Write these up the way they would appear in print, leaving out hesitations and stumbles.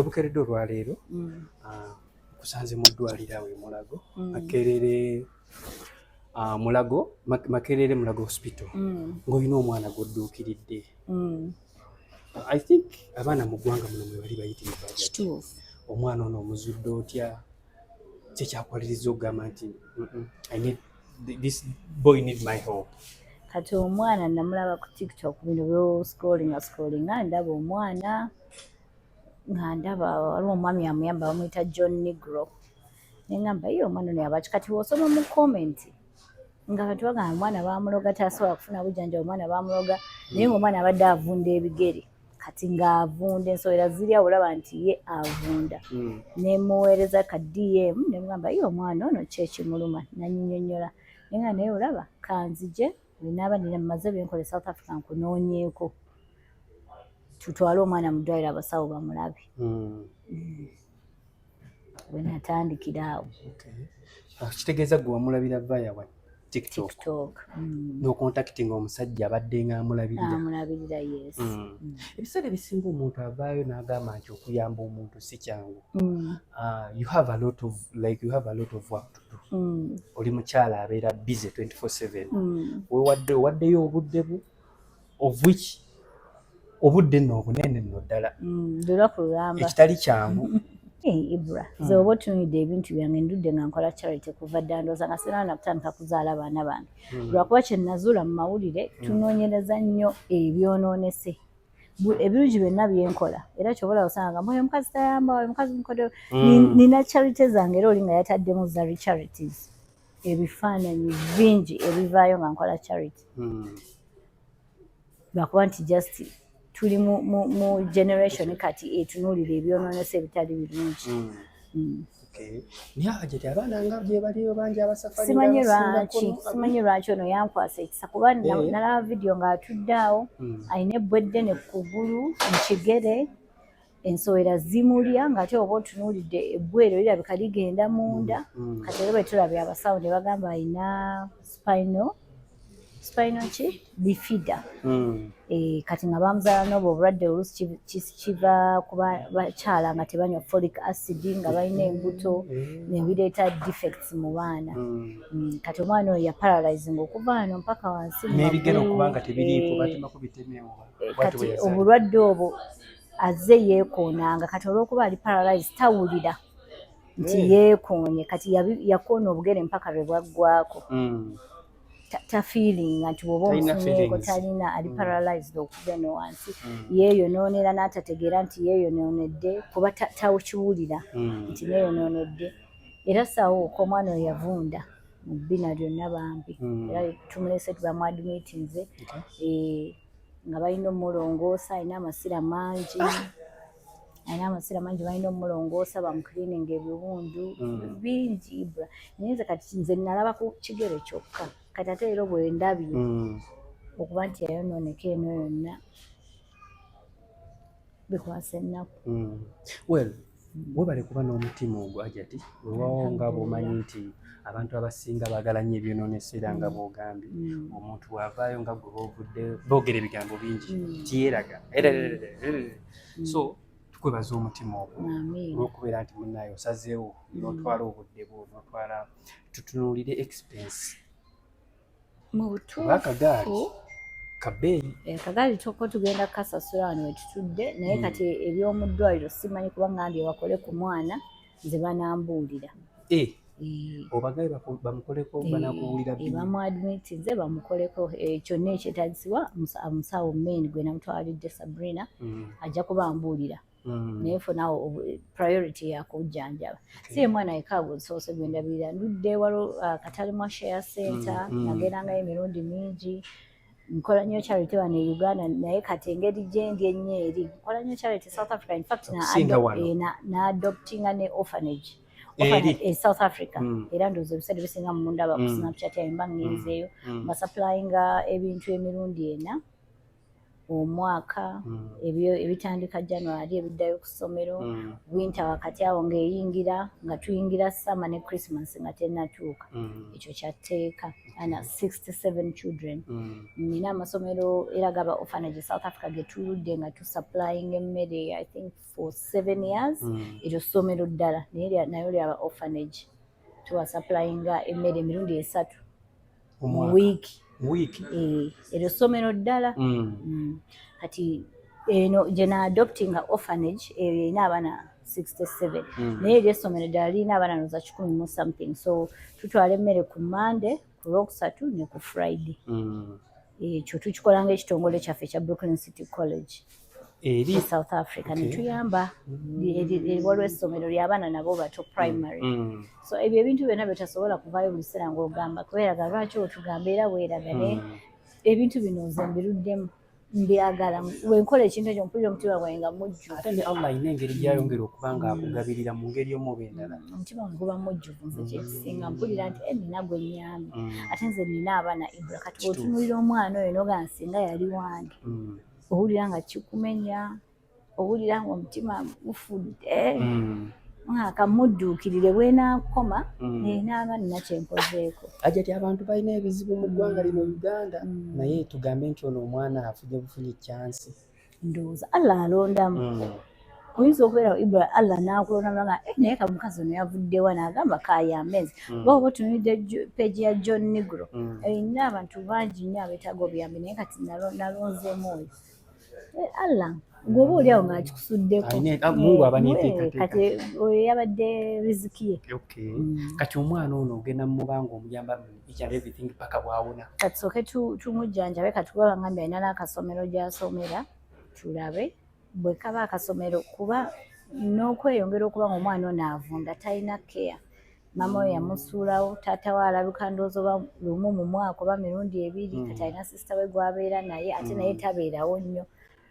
Obukere olwaleero kusanze mu ddwaliro awo e Mulago Makerere Makerere Mulago Hospital ng'olina omwana gw'odduukiridde. I think abaana mu ggwanga muno mwe bali bayitirirwa kituufu. Omwana ono omuzudde otya? Kye kyakwaliriza okugamba nti this boy need my help? Kati omwana namulaba ku TikTok bino byo scrollinga ndaba omwana nga ndaba waliwo omwami amuyamba bamuyita John Negro neŋŋamba ye omwana ono yabaki. Kati wosoma mu komenti nga bantu bagamba omwana baamuloga tasobola kufuna bujjanjabi, omwana baamuloga naye ng'omwana abadde avunda ebigere. Kati ng'avunda ensowera ziri awo olaba nti ye avunda. Nemuweereza ka DM nemugamba ye omwana ono kyekimuluma nannyonnyola naye nga naye olaba kanzije bwenaaba maze byenkola South Africa nkunoonyeeko tutwale omwana mu ddwaliro abasawo bamulabe. Bwe natandikira awo. Kitegeeza gwe wamulabira via wa TikTok. N'okontakitinga omusajja abadde ng'amulabirira. Amulabirira, yes. Ebiseera ebisinga omuntu avaayo n'agamba nti okuyamba omuntu si kyangu. You have a lot of work to do. Oli mukyala abeera busy 24/7. Weewaddeyo obudde bwo of which obudde nno obunene nno ddala. Ekitali kyangu. Ibra, ze oba otunuulidde ebintu byange ndudde nga nkola charity kuva dda ndowooza nga sirina nakutandika kuzaala abaana bange. Lwakuba kye nazuula mu mawulire tunoonyereza nnyo ebyonoonese. Ebirungi byonna byenkola era kyobola osanga oyo omukazi tayamba, oyo omukazi mukodeyo. Nina charity zange era oli nga yataddemu Zari Charities. Ebifaananyi bingi ebivaayo nga nkola charity. Lwakuba nti just tuli mu generation kati etunuulira ebyonoonese ebitali birungi. Naye ajeti abaana nga gye baliyo bangi abasafari. Simanyi lwaki ono yankwasa ekisa kuba nalaba vidiyo ng'atudde awo alina ebbwedde ne kugulu mu kigere ensowera zimulya ng'ate oba otunuulidde ebbwere lirabika ligenda munda. Kati era bwe tulabye abasawo ne bagamba alina spinal bifida. Kati nga bamuzaala n'obwo obulwadde oluusi kiva ku bakyala nga tebanywa folic acid nga balina embuto ne bireeta defects mu baana. Kati omwana oyo yaparalyzing okuva wano mpaka wansi mu magulu. N'ebigere okubanga tebiriiko batemako bitemewo. Kati obulwadde obwo azze yeekoonanga kati olw'okuba ali paralyzed tawulira nti yeekoonye. Kati yakoona obugere mpaka lwe bwaggwaako. Tafiiringa nti bw'oba omufunyeeko talina, ali paralyzed okuva eno wansi. Yeeyonoonera n'atategeera nti yeeyonoonedde kuba takiwulira nti neeyonoonedde. Era sawo ko omwana oyo yavunda mu bbina lyonna bambi. Era tumulese bamuadmitinze nga balina omulongoosa, alina amasira mangi. Balina omulongoosa bamukiliininga ebiwundu bingi. Ibra naye kati nze nalaba ku kigere kyokka. Kati ate era bwe ndabye okuba nti yayonooneka eno yonna bikwasa ennaku. Well, webale kuba n'omutima ogwo Ajati wewawo nga bw'omanyi nti abantu abasinga baagala nnyo ebyonoonese era nga bw'ogambye omuntu bw'avaayo nga gwe boovudde boogera ebigambo bingi tiyeeraga. So tukwebaza omutima ogwo olw'okubeera nti munnaayo osazeewo n'otwala obudde bwo n'otwala tutunuulire expense. Mu butuufu akagaali tokko tugenda kukasasula wano we tutudde naye kati eby'omu ddwaliro simanyi kuba ngambye bakole ku mwana nze banambuulira. Obagaye bamukoleko banakubuulira bamuadmitinze bamukoleko kyonna ekyetagisibwa omusawo main gwe namutwalidde Sabrina ajja kubambuulira. Naye funa priority yakujjanjaba. Si mwana yekaago nsoose gwendabirira ndudde waliwo Katalo Nyo Share Center nagendangayo emirundi mingi. Nkola nnyo charity wano e Uganda naye kati engeri gyendi ennyo eri nkola nnyo charity South Africa. In fact na adoptinga ne orphanage South Africa. Era ndowooza ebiseera bisinga mu ndaba ku Snapchat yayimba ngenzeeyo basaplayinga ebintu emirundi ena omwaka ebyo ebitandika January ebiddayo ku ssomero winter wakati awo ng'eyingira nga tuyingira summer ne Christmas nga tennatuuka ekyo kyatteeka ana 67 children nina amasomero era gaba orphanage South Africa getuludde nga tusupplying emmere I think for 7 years eryo ssomero ddala nayo lyaba orphanage tuwa supplying emmere emirundi 3 mu week eryo ssomero ddala kati eno gye adopting orphanage erina abaana 67 naye eryo essomero ddala lirina abaana noza 10 mu something so tutwala emmere ku Monday ku Lwokusatu ne ku Friday ekyo tukikola ng'ekitongole kyaffe ekya Brooklyn City College eri South Africa netuyamba waliwo essomero ly'abaana nabo bato primary so ebyo ebintu byonna byotasobola kuvaayo buli kiseera ng'ogamba kweraga lwaki otugamba era weeraga ne ebintu bino nze mbiruddemu mbyagala wenkola ekintu ekyo mpulira omutima gwange nga mujjuvu ate ne Allah ayina engeri gy'ayongera okuba ng'akugabirira mu ngeri omu oba endala omutima gwange guba mujjuvu nze kyekisinga mpulira nti nina gwe nnyambi ate nze nina abaana Ibra kati bw'otunuulira omwana oyo noga nsinga yali wange owulira nga kikumenya owulira nga omutima gufudde akamudduukirire bwenaakoma neenaaba nina kyempozeeko ajati abantu balina ebizibu mu ggwanga lino Uganda naye tugambe nti ono omwana afuje bufunye chansi ndowooza Allah alondamu oyinza okubeera Ibra Allah n'akulondamu nga naye kamukazi ono yavuddewa n'agamba kaayambezi oba oba otunuulidde peegi ya John Negro erina abantu bangi nnyo abeetaaga obuyambi naye kati nalonzeemu oyo Allah gwoba oli awo ng'akikusuddeko Mungu aba neeteekateeka kati oyo yabadde riziki ye kati omwana ono ogenda mu mubanga omuyamba each and everything paka bwawona kati soke tumujjanjabe kati kuba bangambye alina n'akasomero gy'asomera tulabe bwe kaba akasomero kuba n'okweyongera okuba nga omwana ono avunda talina care mama we yamusuulawo taata we alabika ndowooza oba lumu mu mwaka oba mirundi 2 kati alina sisita we gw'abeera naye ate naye tabeerawo nnyo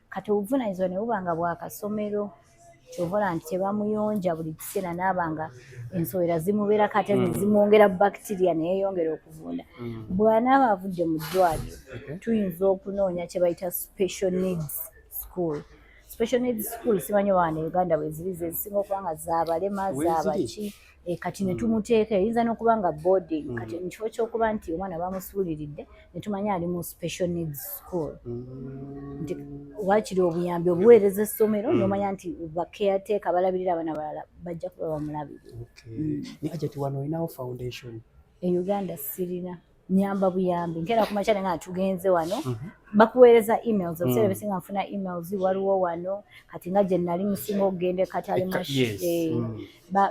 kati obuvunaanyizibwa ne buba nga bw'akasomero kyovola nti tebamuyonja buli kiseera n'aba nga ensowera zimubeerako ate zimwongera bacteria neyeyongera okuvunda bw'anaaba avudde mu ddwaliro tuyinza okunoonya kye bayita special needs school simanyi wana Uganda bwe ziri zezisinga okuba nga zaabalema zaabaki kati ne tumuteeka eyinza n'okuba nga boarding kati mu kifo ky'okuba nti omwana bamusuuliridde ne tumanya ali mu special needs school nti waakiri obuyambi obuweereza essomero n'omanya nti bakeyateeka balabirira abaana balala bajja kuba bamulabirira naye ajati wano olinawo foundation e Uganda sirina nyamba buyambi nkera kumakyala nga tugenze wano bakuweereza emails obuseera ebisinga nfuna emails waliwo wano kati nga gye nali musinga okugenda ekatale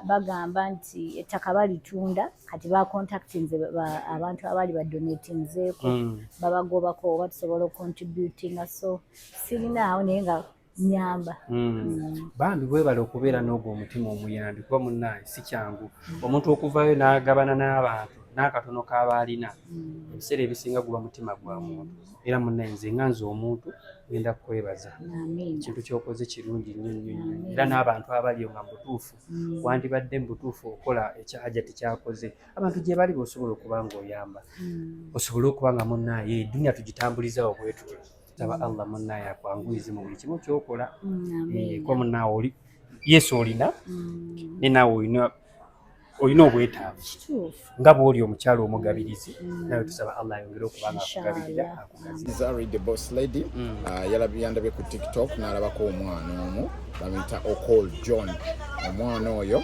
bagamba nti ettaka balitunda kati bacontactinze abantu abaali badonatinzeeko babagobako oba tusobola ocontributinga so sirinaawo naye nga nyamba bambi bwebala okubeera n'ogwo omutima omuyambi kuba munnaye si kyangu omuntu okuvaayo n'agabana n'abantu n'akatono k'aba alina ebiseera ebisinga guba mutima gwa muntu era munnaye nze nga nze omuntu ngenda kukwebaza ekintu ky'okoze kirungi nnyo nnyo era n'abantu abaliyo nga mubutuufu wandibadde mubutuufu okola ekyajati kyakoze abantu gye bali b'osobola okuba ng'oyamba osobole okuba nga munnaye eddunya tugitambulizawo bwe tutyo saba Allah munnaye akwanguyize mu buli kimu ky'okola kuba munnaye oli Yesu olina ne naawe olina obwetaavu nga bw'oli omukyalo omugabirizi nawe tusaba Allah ayongere okuba nga akugabirira akugaziza. Zari the boss lady yandabye ku TikTok n'alabako omwana omu bamuyita Okol John omwana oyo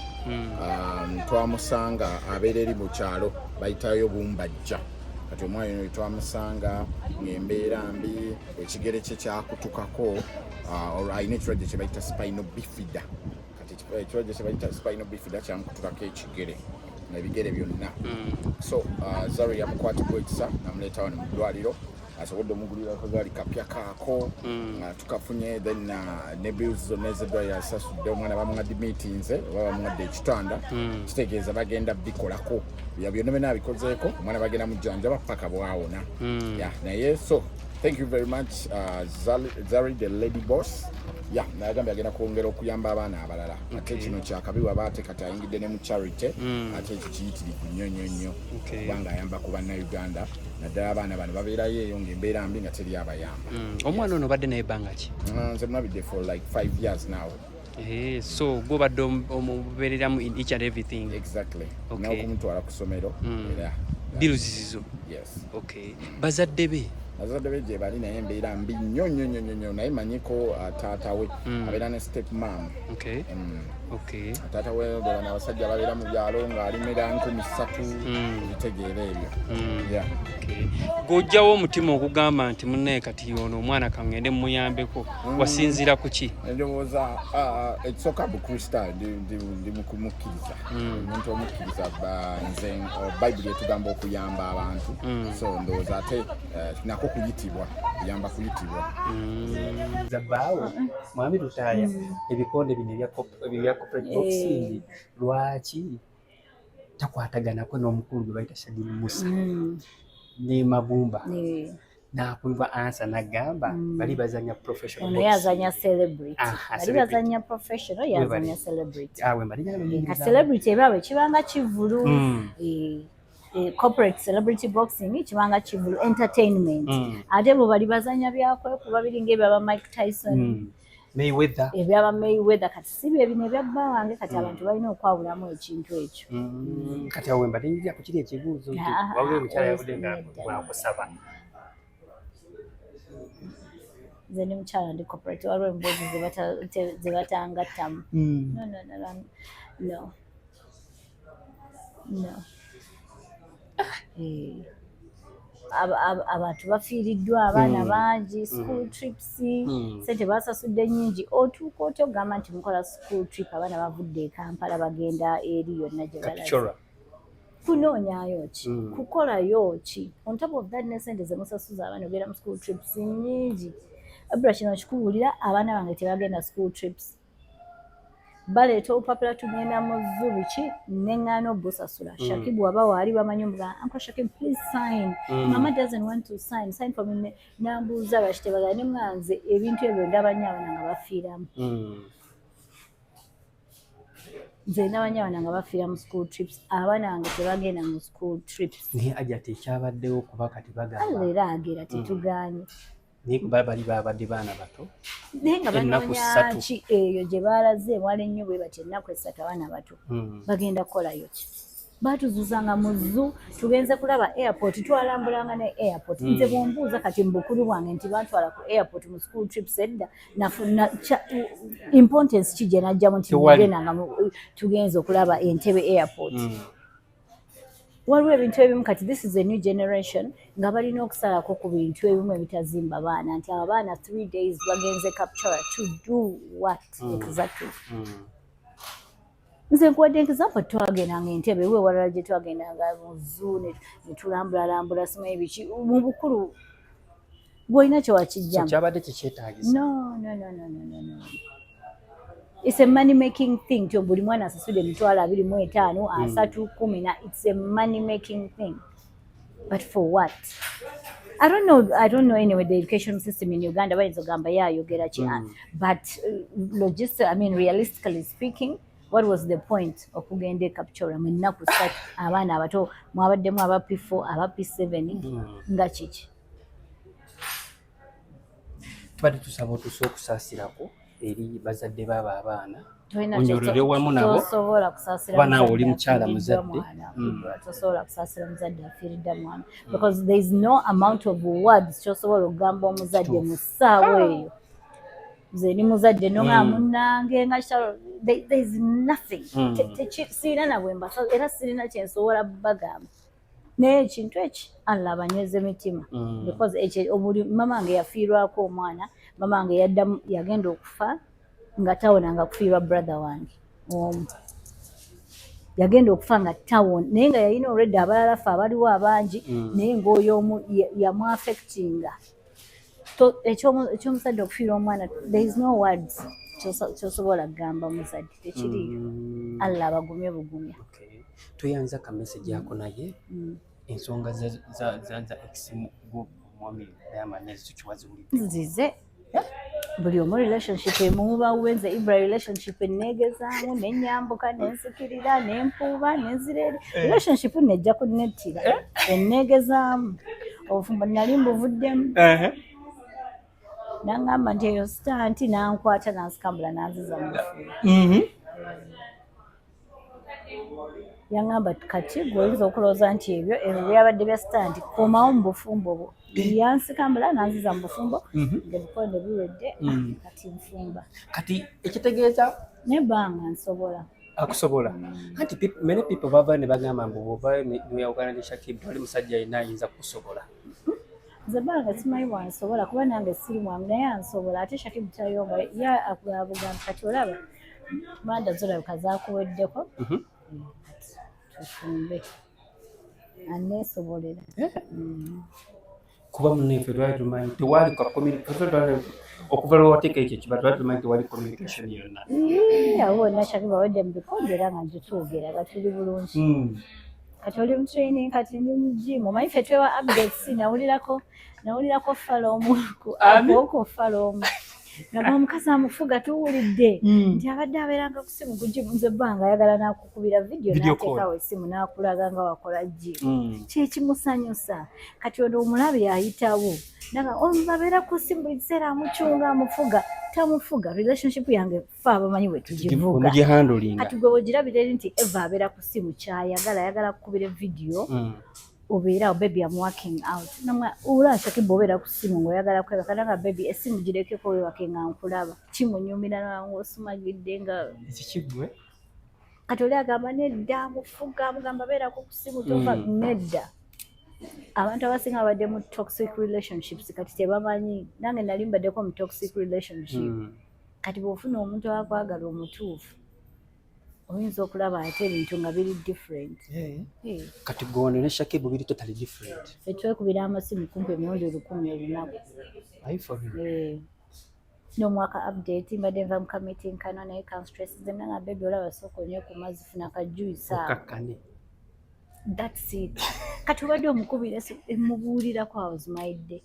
twamusanga abeera eri mu kyalo bayitayo Bumbajja kati omwana oyo twamusanga ng'embeera mbi ekigere kye kyakutukako alina ekirwadde kye bayita spinal bifida ekirwadde kye bayita spinal bifida kyamukutukako ekigere nebigere byonna so Zari yamukwatibwa ekisa namuleeta wano mu ddwaliro asobodde omugulira akagaali kapya kaako tukafunye then ne bills zonna ez'eddwaliro asasudde omwana bamuadimitinze oba bamuwadde ekitanda kitegeeza bagenda bikolako byonna byonna abikozeeko omwana bagenda mujjanjaba paka bwawona naye so Thank you very much, Zari the lady boss. Yeah, nagambye agenda kwongera okuyamba abaana abalala. Ate kino kyakabi waba ate kati ayingidde ne mu charity. Ate kiyitirivu nnyo kubanga ayamba ku bannayuganda naddala abaana bano babeerayo eyo ng'embeera mbi nga teri abayamba. Omwana ono obadde naye ebbanga ki? Nze munabidde for like 5 years now. So gw'obadde omubeereramu in each and everything? Exactly. N'okumutwala ku ssomero. Bills zizo? Yes. Okay. Bazadde be? Bazadde be gye bali naye embeera mbi nnyo naye manyiko taata we abeera ne step mom. Taata we bana abasajja babeera mu byalo ng'alimira 3,000 ebitegeera ebyo. G'ojjawo omutima okugamba nti munnaye kati ono omwana kangende muyambeko wasinziira ku ki? Ndowooza ekisooka bukrista ndi mukumukkiriza omuntu omukkiriza nze bayibuli etugamba okuyamba abantu so ndowooza ate nako kuyitibwa kuyamba kuyitibwa. Zabbaawo mwami Lutaaya ebikonde bino ebya corporate boxing lwaki takwataganako n'omukulu gwe bayita Shadini Musa ne Mabumba nakuva ansa nagamba bali bazanya professional boxing. Yazanya celebrity. Bali bazanya professional yazanya celebrity. Ka celebrity ebawe kibanga kivulu. Corporate celebrity boxing kibanga kivulu entertainment. Ate bo bali bazanya byakwe kuba biringa ebyaba Mike Tyson. Mayweather. Ebyaba Mayweather kati sibi ebino ebyabba wange kati abantu balina okwawulamu ekintu ekyo. Kati awe mbadde njira ku kiri ekibuuzo wabula omukyala yavudde nga bwakusaba. Nze ndi mukyala ndi corporate waliwo emboozi ze batangattamu. No. Abantu bafiiriddwa abaana bangi school trips sente basasudde nnyingi otuuka otya ogamba nti mukola school trip abaana bavudde e Kampala bagenda eri yonna gye balaze kunoonyayo ki kukolayo ki on top of that ne sente ze musasuza abaana obeera mu school trips nnyingi abula kino kikubuulira abaana bange tebagenda school trips baleeta obupapula tugenda mu zoo ki neŋŋaana obusasula Shakibu waba waali bamanyi omugaa Uncle Shakibu please sign mama doesn't want to sign for me nambuuza lwaki tebagala ne mwanze ebintu ebyo ndaba nnyo abaana nga bafiiramu nze ndaba nnyo abaana nga bafiira mu school trips abaana bange tebagenda mu school trips naye ajja tekyabaddewo kuba kati bagamba leero agera tetugaanye naye kuba bali babadde baana bato naye nga banoonya ki eyo gye baalaze mwala ennyo bwe bati ennaku 3 abaana bato bagenda kukolayo ki baatuzuuzanga mu zoo tugenze kulaba airport twalambulanga ne airport nze bwombuuza kati mu bukulu bwange nti bantwala ku airport mu school trips edda nafuna importance ki gye najjamu nti nagendanga tugenze okulaba Entebbe airport waliwo ebintu ebimu kati this is a new generation nga balina okusalako ku bintu ebimu ebitazimba baana nti abaana 3 days bagenze capture to do what exactly. Nze nkuwadde example twagendanga Entebbe we walala gye twagendanga mu zoo ne tulambulalambula sima ebiki mu bukulu bw'olina kye wakijjamu kyabadde kikyetaagisa. No. It's a money making thing. Buli mwana asasudde $25, 30, 10. It's a money making thing. But for what? I don't know anyway the education system in Uganda bayinza ogamba yayogera ki but realistically speaking what was the point okugenda capture mu nnaku 3 abaana abato mwabaddemu aba P4 aba P7 nga kiki tubadde tusaba otusa okusaasirako eri bazadde babo abaana onyolere wamu nabo kuba naawe oli mukyala muzadde tosobola kusaasira muzadde afiiridde mwana because there is no amount of words kyosobola okugamba omuzadde mu ssaawa eyo nze ni muzadde nonga munnange nga there is nothing sirina nabwemba era sirina kyensobola bagamba naye ekintu eki Allah abanyweze mitima because obuli mama wange yafiirwako omwana mama wange yagenda okufa nga tawonanga kufiirwa brother wange yagenda okufa nga tawona naye nga yalina already abalala fe abaliwo abangi naye ng'oyo omu yamuaffectinga ekyomusajja okufiirwa omwana there is no words kyosobola kugamba omuzadde tekiriyo Allah abagumye bugumya. Tuyanza ka message yako naye ensonga za ex omwami Diamond nezikiwazi buli nzize buli omu relationship emubawo nze Ibra relationship enneegezaamu n'ennyambuka n'enzikirira n'empuuba n'enzirere relationship nejja kunnettira enneegezaamu obufumbo nali mbuvuddemu n'aŋŋamba nti eyo sita nti n'ankwata n'ansikambula n'anziza mu bufumbo yaŋŋamba kati gw'oyinza okulowooza nti ebyo byabadde bya sita nti komawo mu bufumbo bwo yansikambula n'anziza mu bufumbo ng'ebikonde biwedde kati nfumba kati ekitegeeza n'ebbanga nsobola akusobola anti many people bava ne bagamba mbu bw'ovaayo neyawukana ne Shakib wali musajja yenna ayinza kusobola nze bbanga simanyi bwansobola kuba nange siri mwangu naye ansobola ate Shakib tayomba ye akugamba kati olaba banda zolabika zaakuweddeko tufumbe aneesobolera kuba munaife twali tumanyi tewali okuva lwewateeka ekyo kiba twali tumanyi tewali communication yonna abo bonna Shakib awedde mu bikonde era nga nje twogera nga tuli bulungi kati oli mu training kati ndi mu gym omanyi ffe twewa updates nawulirako Falomu akoko Falomu nga omukazi amufuga tuwulidde nti abadde abeeranga ku ssimu ku gym nze ebbanga ayagala n'akukubira vidiyo n'ateekawo essimu n'akulaga nga wakola gym kyekimusanyusa kati ono omulabe ayitawo naga babeera ku ssimu buli kiseera amucunga amufuga tamufuga relationship yange ffe abamanyi bwe tugivuga kati gwe wegirabira eri nti Eva abeera ku ssimu kyayagala ayagala kukubira vidiyo obeera baby I'm working out namwe ula Shakib obeera ku ssimu ng'oyagala kwebaka nga baby essimu girekeko webake nga nkulaba kimunyumira nange osumagidde nga ekikigwe kati oli agamba nedda amufuga amugamba abeera ku ssimu tova nedda abantu abasinga babadde mu toxic relationships kati tebamanyi nange nali mbaddeko mu toxic relationship kati bw'ofuna omuntu akwagala omutuufu oyinza okulaba ate ebintu nga biri different kati gone ne Shakib biri totally different twekubira amasimu kumpi emirundi 1,000 olunaku n'omwaka update mbadde nva mu kamiting kano naye kanstresses emna nga baby olaba sooka onywe ku mazzi funa kajuice okakkane that's it kati obadde omukubira emubuulirako I was my day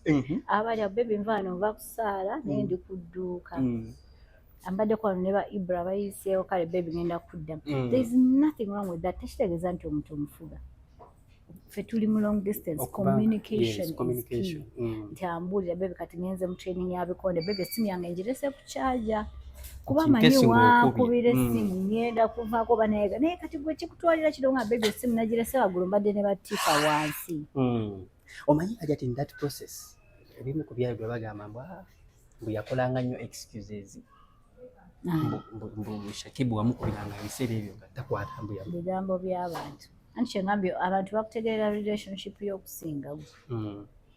abali baby nvaano nva kusaala naye ndi ku dduuka ambadde kwano ne ba Ibra bayiseewo kale baby ngenda kuddamu there is nothing wrong with that tekitegeeza nti omuntu omufuga ffe tuli mu long distance communication nti ambuulira baby kati ngenze mu training yabikonde baby essimu yange njirese ku charger kuba manyi wankubira essimu ngenda kuvaako banayiga naye kati gwe kikutwalira kiro nga baby essimu nagirese waggulu mbadde ne batiika wansi omanyi kati in that process ebimu ku byali bwe bagamba mbu yakolanga nnyo excuses mbu Shakib wamukubiranga ebiseera ebyo nga takwata bigambo by'abantu anti kyengambye abantu bakutegerera relationship y'okusinga gwe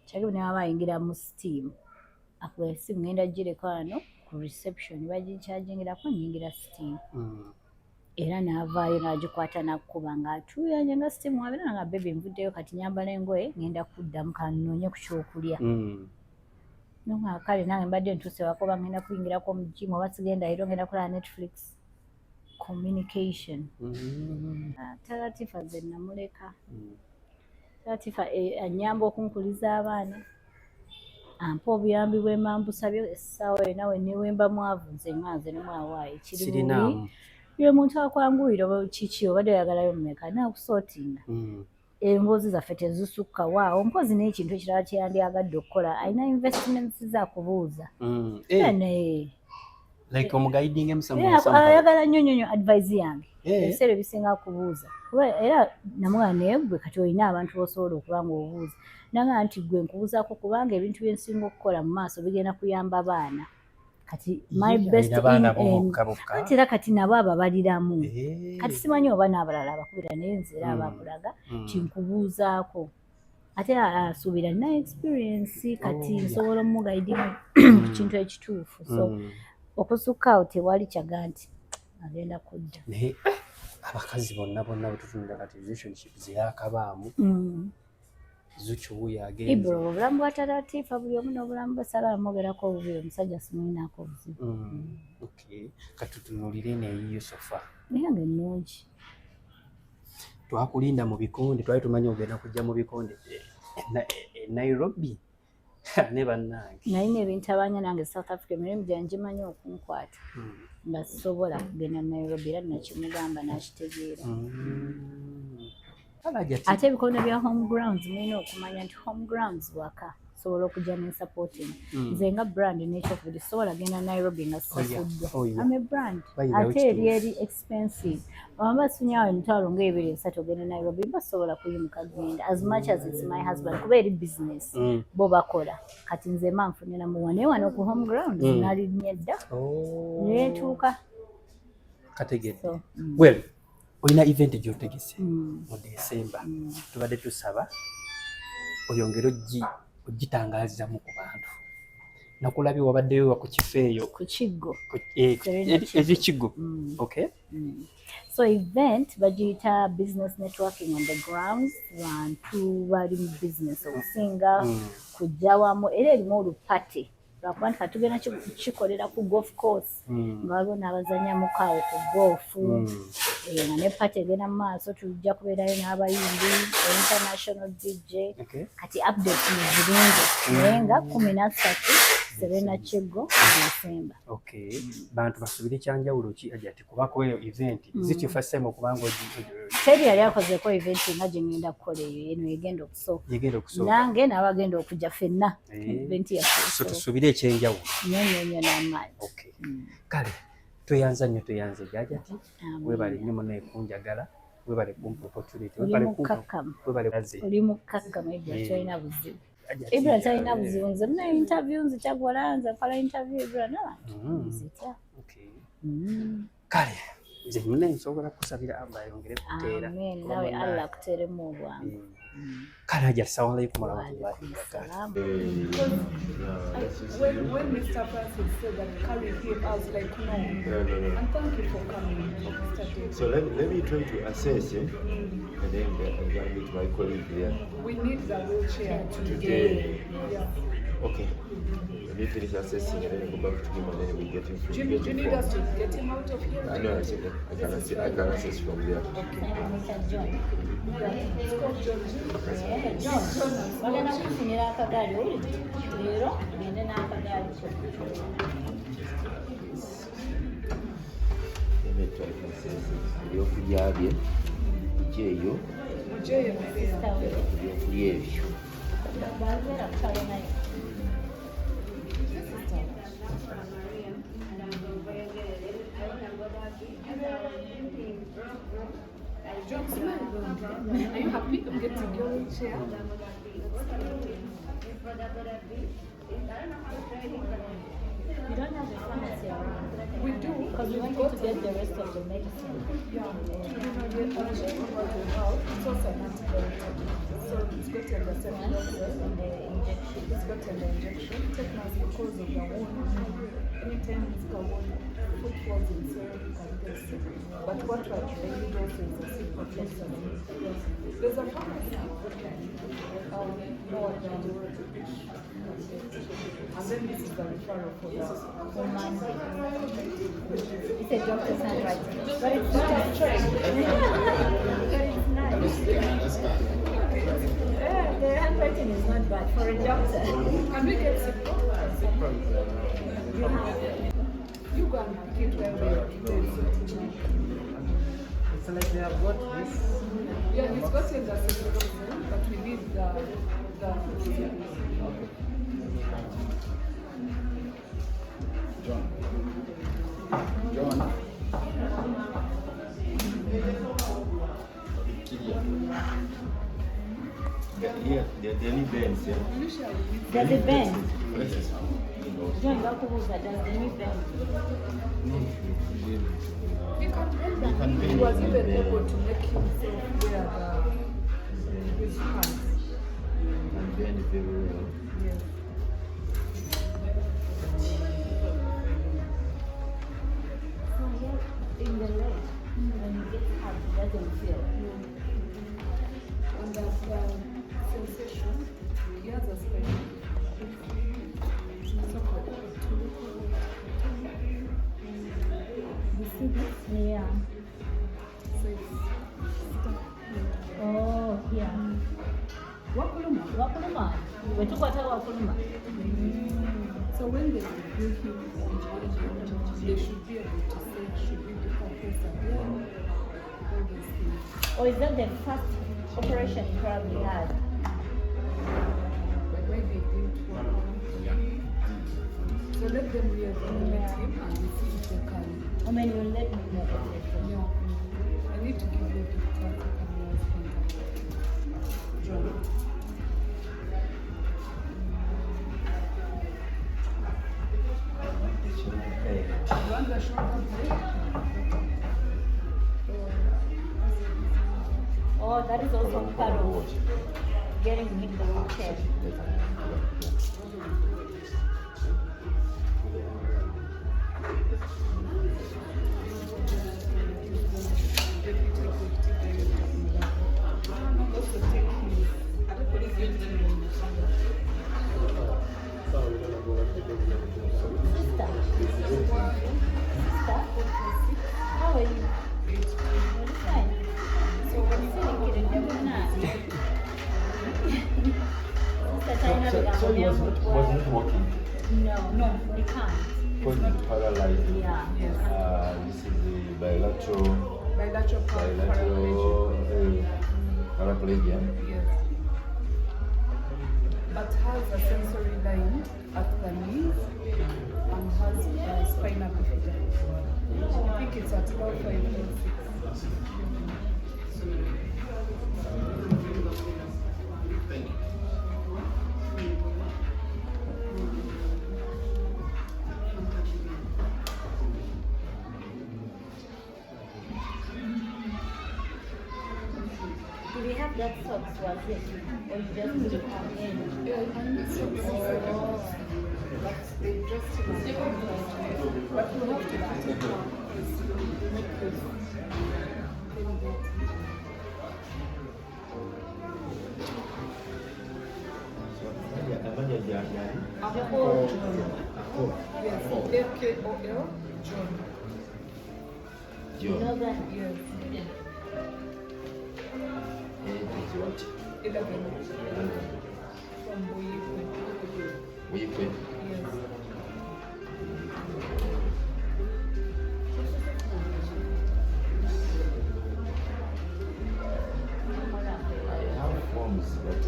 Shakib ne waba ayingira mu steam akuwa essimu ngenda gireko wano ku reception bagikyagingirako nyingira steam era n'avaayo n'agikwata n'akkuba ng'atuuyanye nga steam wabeera nga baby nvuddeyo kati nyambala engoye ngenda kuddamu kannoonye ku kyokulya nonga kale nange mbadde ntuuse wakoba ngenda kuyingirako mu gym oba sigenda ero ngenda kulaba Netflix communication Talatifa ze namuleka Talatifa anyamba okunkuliza abaana ampa obuyambi bw'emambusabyo essaawa ena we niwemba mwavu nze nganze nemwawaayo kiri bubi ye muntu akwanguyira oba kiki obadde oyagalayo mumeka naakusootinga emboozi zaffe tezisukka waawo mpozi n'ekintu ekirala kyeyandyagadde okukola alina investments zakubuuza like omuguiding ayagala nnyo advice yange ebiseera ebisinga kubuuza era namugamba naye gwe kati olina abantu bosobola okuba nga obuuza nanga nti gwe nkubuuzaako kubanga ebintu byensinga okukola mu maaso bigenda kuyamba abaana kati my best ati era kati nabo ababaliramu kati simanyi oba n'abalala abakubira naye nze era abakulaga kinkubuuzaako ate asuubira nina experience kati nsobola omuguidinga ku kintu ekituufu so okusukka awo tewali kyaga nti agenda kudda naye abakazi bonna bwe tutunula kati relationship zeyakabaamu zukiwuya agenze Ibro obulamu bwa Talatifa buli omu n'obulamu bwe Sara amwogerako obubi omusajja simulinaako obuzibu kati tutunulire neeyiyo sofa naye nga ennungi twakulinda mu bikonde twali tumanyi ogenda kujja mu bikonde Nairobi ne bannange nalina ebintu abanya nange South Africa emirimu gyange gimanyi okunkwata nga sisobola kugenda Nairobi era nakimugamba nakitegeera. Ate ebikondo bya home grounds mulina okumanya nti home grounds waka sobola okujja ne supporting. Nze nga brand n'ekyokubiri sobola genda Nairobi nga sisafuddwa. I'm a brand. Ate eri expensive. Bwamba sunyawo emitwalo ng'ebiri esatu ogenda Nairobi basobola kuyimuka genda as much as it's my husband kuba eri business bo bakola. Kati nze manfunye namuwa naye wano ku home grounds nalinnya dda neetuuka. Kategedde. Well, olina event gy'otegese mu December. Tubadde tusaba oyongere ogitangazizamu ku bantu. Nakulabye wabaddeyo ku kifo eyo ku Kiggo Kiggo. Okay. So event bagiyita business networking on the grounds. Bantu bali mu business okusinga kujja wamu era erimu olupate lwakuba nti katugenda kikolera ku golf course nga waliwo n'abazanya mukaawo ku golf nga ne pate egenda mu maaso tujja kubeerayo n'abayimbi international DJ kati update mu bulungi naye nga 13 Serena Kiggo December. Okay. Bantu basubire kyanjawulo ki ajati kubako eyo event ziti first time okubanga teri yali akozeeko event nga gye ngenda kukola eyo eno egenda okusooka nange n'abagenda okujja ffenna event yaffe so tusubire ekyenjawulo nyonyonyo n'amaanyi. Okay. Kale tweyanza nnyo tweyanze jajati webale nnyo muneekunjagala webale kumpa opportunity oli mukkakkamu ebyo kyolina buzibu Ibra talina buzibu nze muna interview nze Kyaggwala nze nkola interview Ibra n'abantu nzitya. Kale nze muna nsobola kusabira Allah ayongere kuteera. Amen. Nawe Allah akuteeremu obwangu. Kale ajja assalamu alaikum warahmatullahi wabarakatuh. When Mr. Francis said that carry him, I was like, no. And thank you for coming. So let me try to assess it, and then I'm going to meet my colleague here. We need the wheelchair Today. Yeah. Okay. Let me finish assessing and then go back to him and then we get him through. Do you need us to get him out of here? No, I said I can assess from there. It's called John. Bagenda kufunira akagaali owulidde leero gende n'akagaali Let me try to assess it. Ebyokulya bye bikyeyo ebyokulya ebyo. babeera kutalo naye John, are you happy of getting your wheelchair? you don't have a pharmacy around. We do. Because we wanted to get the rest of the medicine. Yeah. The option what we have, it's also an antibiotic. So it's got an acetaminophen and the injection. It's got an injection. Tetanus because of the wound. Anytime it's got wound, foot falls inside, you can get sick. But what we are trying also is a sick protection. There's a pharmacy. And then this is the referral for that. For Monday. It's a doctor's handwriting. But it's not a choice. But it's nice. Yeah, the handwriting is not bad for a doctor. Can we get sick? You go and get where we are. It's like they have got this. Yeah, it's got in the acetaminophen, but we need the John. Yeah, the new bands, yeah. Does it bend? Yes. John, does the knee bend? He can bend. He was even able to make himself wear his pants. And bend very well. Yes. So yeah, in the leg, when you get hard, it doesn't feel. And that sensation, he has a special. You see this? Yeah. So it's stuck. Oh, yeah. Wakuluma. bakuluma bwe tukwata bakuluma. So when they do him they should be able to say, should we do compress again? All those things. Or is that the first operation you probably had? But why they didn't work on. So let them reevaluate him and we see if they can. I mean, you let me know. Yeah. I need to give you the contact. John. Run the shoulder blade. Oh, that is also part of getting in the wheelchair. How are you? Fine. So when you So he wasn't walking. No, we can't. Because he's paralyzed. Yeah. This is the bilateral paraplegia. Yes. But has a sensory line at the knees and has spinal bifida. I think it's at about 5 or 6. Do we have that socks, was it? Or you just put it on in? Yeah, and it's but they just but you have to put it on make this. Yes, AKOL, John. You know that? Yes. It's what? 11. From Boyikwe. Yes. I have forms, but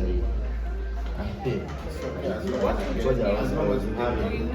I pay. Because I was having.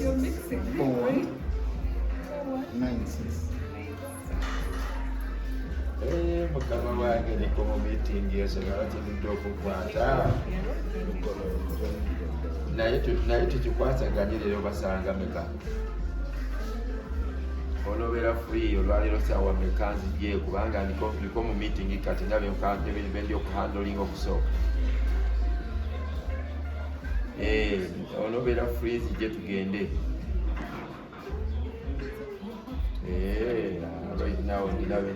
You're mixing, right? 96. Mukama wange niko mu meeting esobola tulidde okukwata naye tukikwasaganye leero basanga meka onobeera free olwaleero saawa meka nzijje kubanga niko mu meeting kati nga bendi okuhandolinga okusooka onobeera free nzijje tugende right now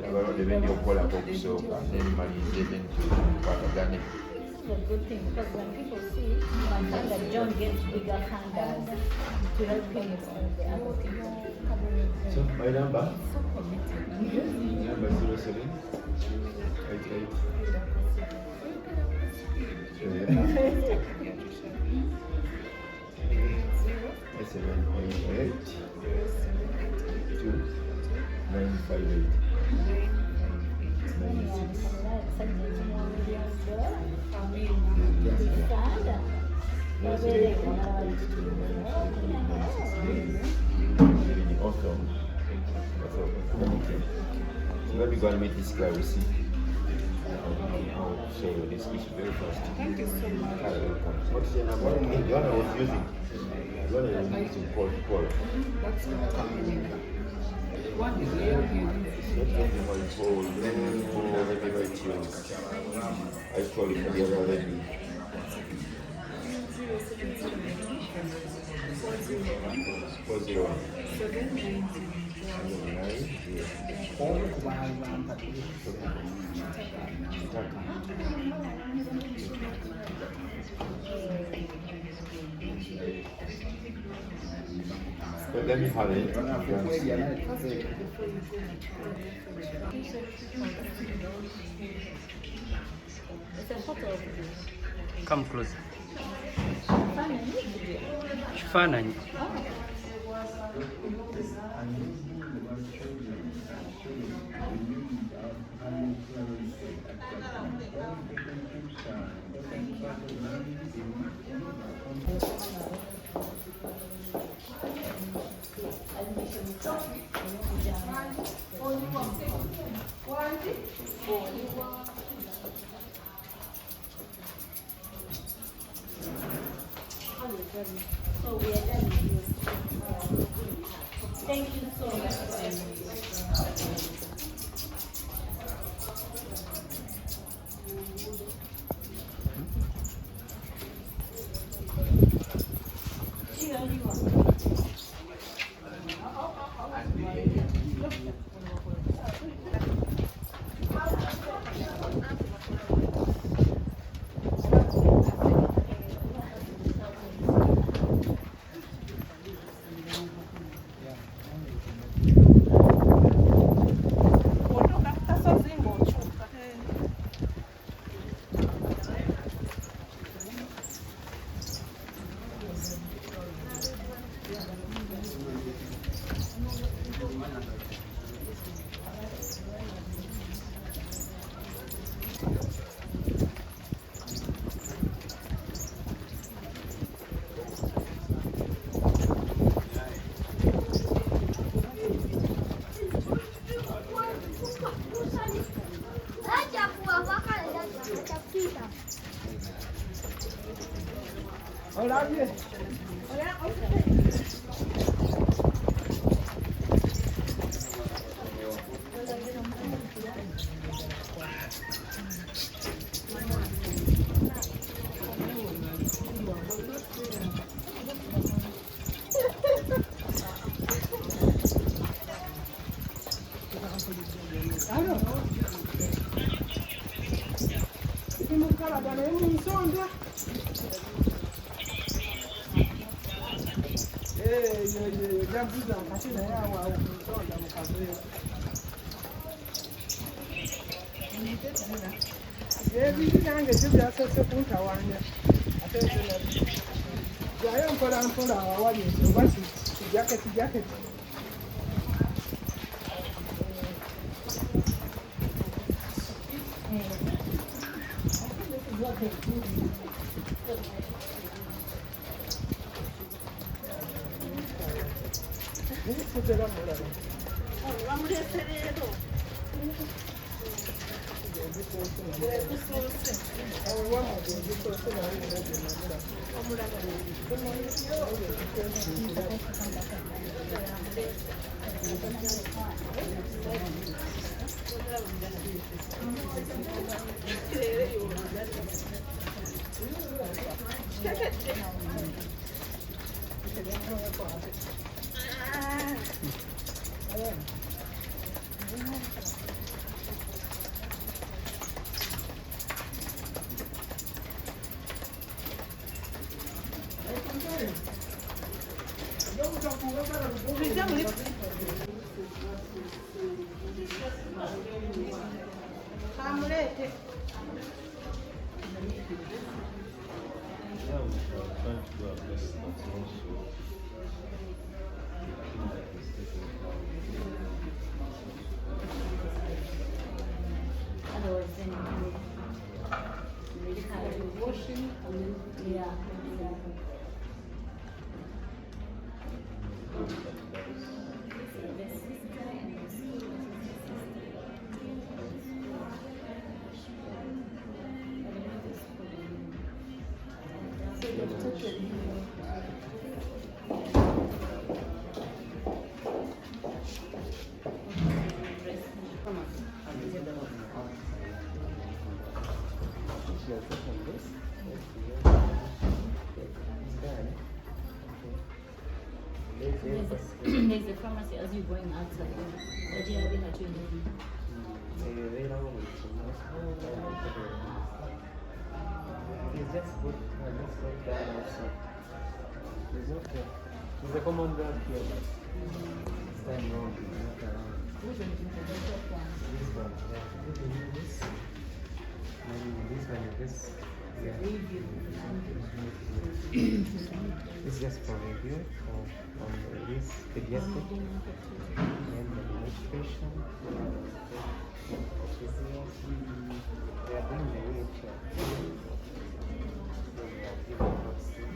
abalonde bendi okukolako okusooka nenimalirize tukwatagane. A good thing because when people see my son that John gets bigger handles to help him with all the other people. So my number? So committed. Number 07 88. Let me go and meet this guy, we see. So this is very fast. Thank you so much. What's your number? The one I was using. That's what one is here. I call it the other lady. 401. 709. Let me have it. Come close. Kifaananyi. So we are done. Thank you so much. There's a pharmacy as you're going outside. What do you have in that window? It's just good. Let's go down outside. It's okay. There's a common ground here, but it's time wrong. It's not around. This one, yeah. This. Maybe this one is this. Yeah. It's just for review on this pediatric and the medication. They are doing the wheelchair. So they are giving vaccine.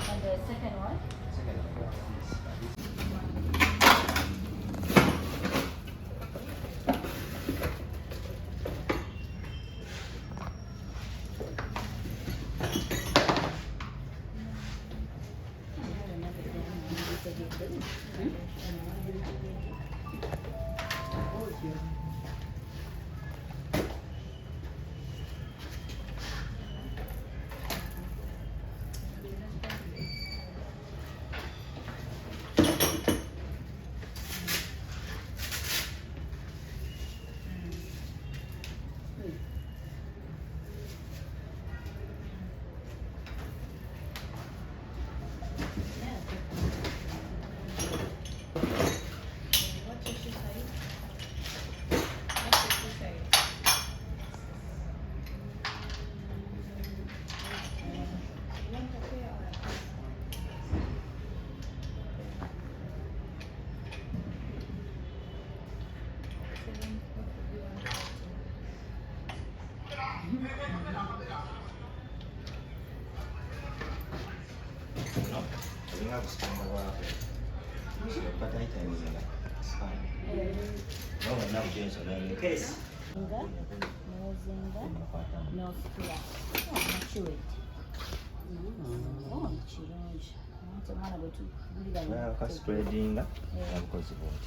And the second one? Spreading because of what?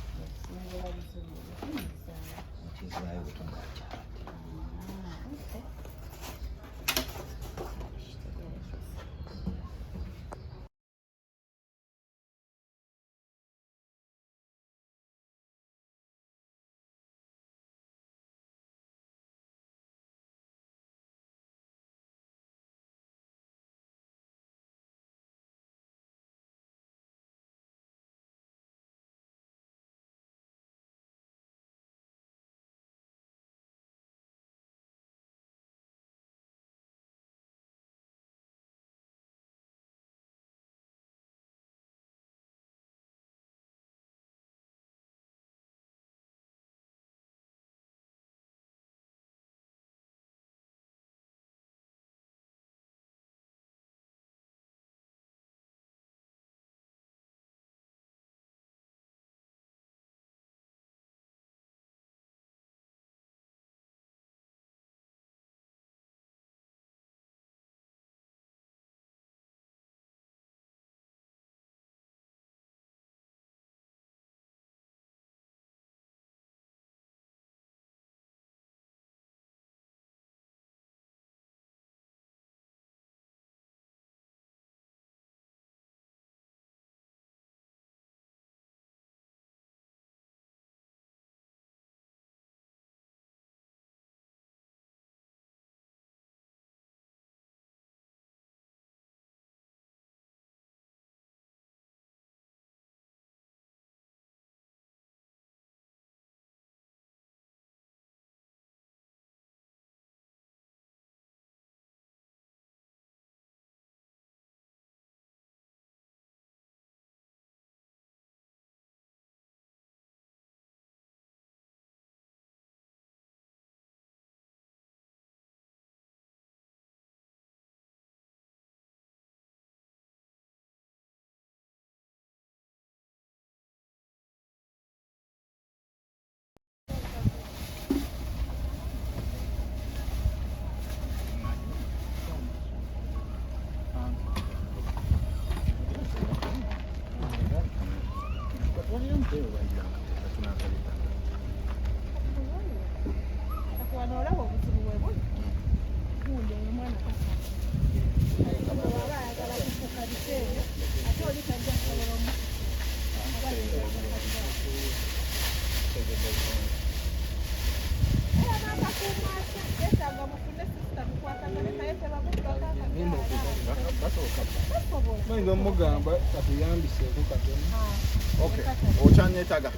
Okay. Ochanyetaga.